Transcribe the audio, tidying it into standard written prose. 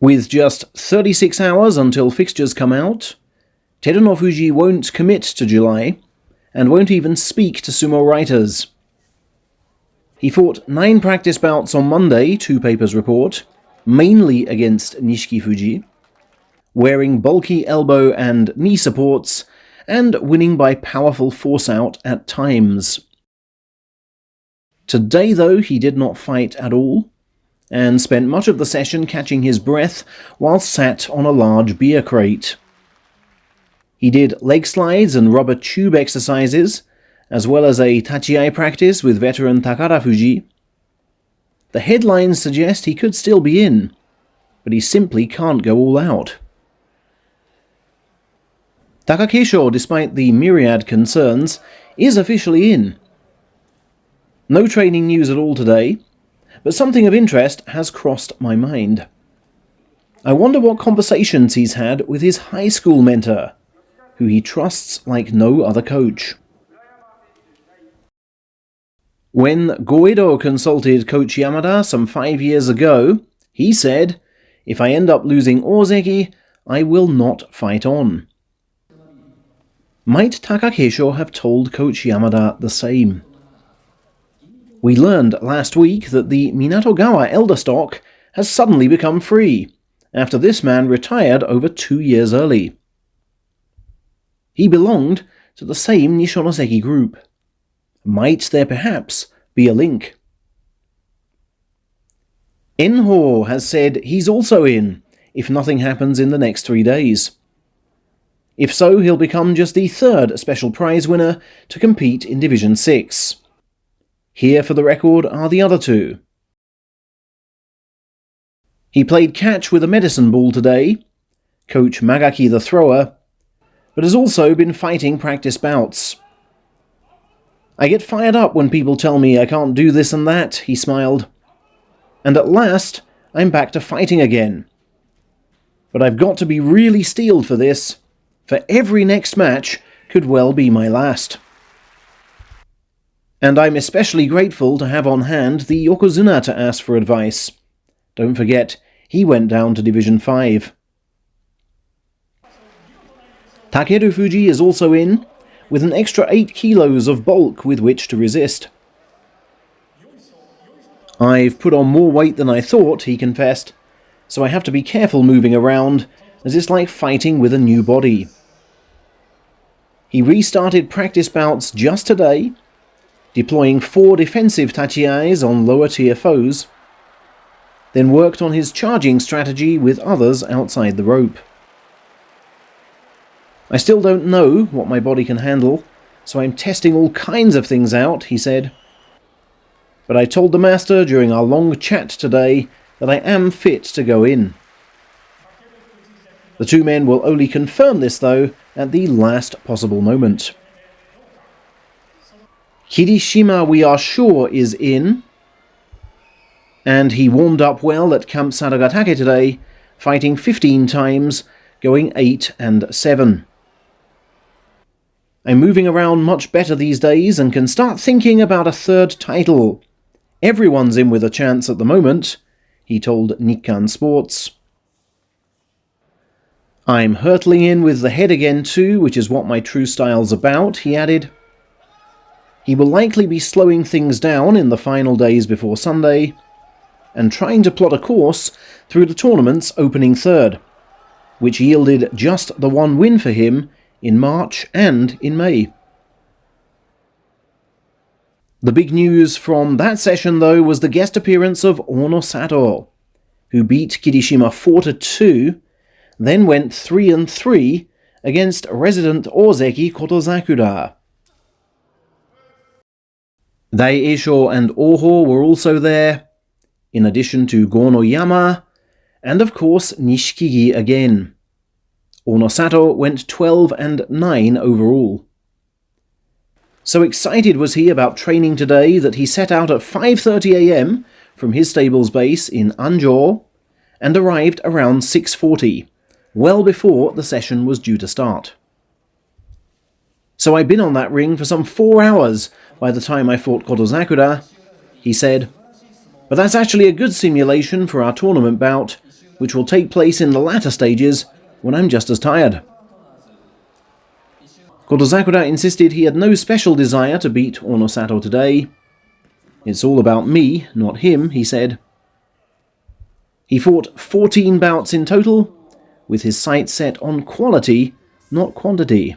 With just 36 hours until fixtures come out, Terunofuji won't commit to July, and won't even speak to sumo writers. He fought 9 practice bouts on Monday, 2 papers report, mainly against Nishikifuji, wearing bulky elbow and knee supports, and winning by powerful force-out at times. Today, though, he did not fight at all, and spent much of the session catching his breath while sat on a large beer crate. He did leg slides and rubber tube exercises, as well as a tachiai practice with veteran Takerufuji. The headlines suggest he could still be in, but he simply can't go all out. Takakeisho, despite the myriad concerns, is officially in. No training news at all today, but something of interest has crossed my mind. I wonder what conversations he's had with his high school mentor, who he trusts like no other coach. When Goedo consulted Coach Yamada some 5 years ago, he said, "If I end up losing Ozeki, I will not fight on." Might Takakeisho have told Coach Yamada the same? We learned last week that the Minatogawa elder stock has suddenly become free, after this man retired over 2 years early. He belonged to the same Nishonoseki group. Might there perhaps be a link? Enho has said he's also in, if nothing happens in the next 3 days. If so, he'll become just the 3rd special prize winner to compete in Division 6. Here, for the record, are the other 2. He played catch with a medicine ball today, Coach Magaki the thrower, but has also been fighting practice bouts. "I get fired up when people tell me I can't do this and that," he smiled. "And at last, I'm back to fighting again. But I've got to be really steeled for this, for every next match could well be my last. And I'm especially grateful to have on hand the Yokozuna to ask for advice. Don't forget, he went down to Division 5. Takerufuji is also in, with an extra 8 kilos of bulk with which to resist. "I've put on more weight than I thought," he confessed, "so I have to be careful moving around, as it's like fighting with a new body." He restarted practice bouts just today, deploying 4 defensive tachiais on lower-tier foes, then worked on his charging strategy with others outside the rope. "I still don't know what my body can handle, so I'm testing all kinds of things out," he said. "But I told the master during our long chat today that I am fit to go in." The 2 men will only confirm this, though, at the last possible moment. Kirishima, we are sure, is in, and he warmed up well at Camp Sadogatake today, fighting 15 times, going 8 and 7. "I'm moving around much better these days and can start thinking about a 3rd title. Everyone's in with a chance at the moment," he told Nikkan Sports. "I'm hurtling in with the head again too, which is what my true style's about," he added. He will likely be slowing things down in the final days before Sunday, and trying to plot a course through the tournament's opening 3rd, which yielded just the 1 win for him in March and in May. The big news from that session, though, was the guest appearance of Onosato, who beat Kirishima 4-2, then went 3-3 against resident Ozeki Kotozakura. Daieisho and Oho were also there, in addition to Gonoyama, and of course Nishikigi again. Onosato went 12-9 overall. So excited was he about training today that he set out at 5:30 AM from his stable's base in Anjo and arrived around 6:40, well before the session was due to start. "So I'd been on that ring for some 4 hours by the time I fought Kotozakura," he said, "but that's actually a good simulation for our tournament bout, which will take place in the latter stages when I'm just as tired. Kotozakura insisted he had no special desire to beat Onosato today. It's all about me, not him, he said. He fought 14 bouts in total, with his sights set on quality, not quantity.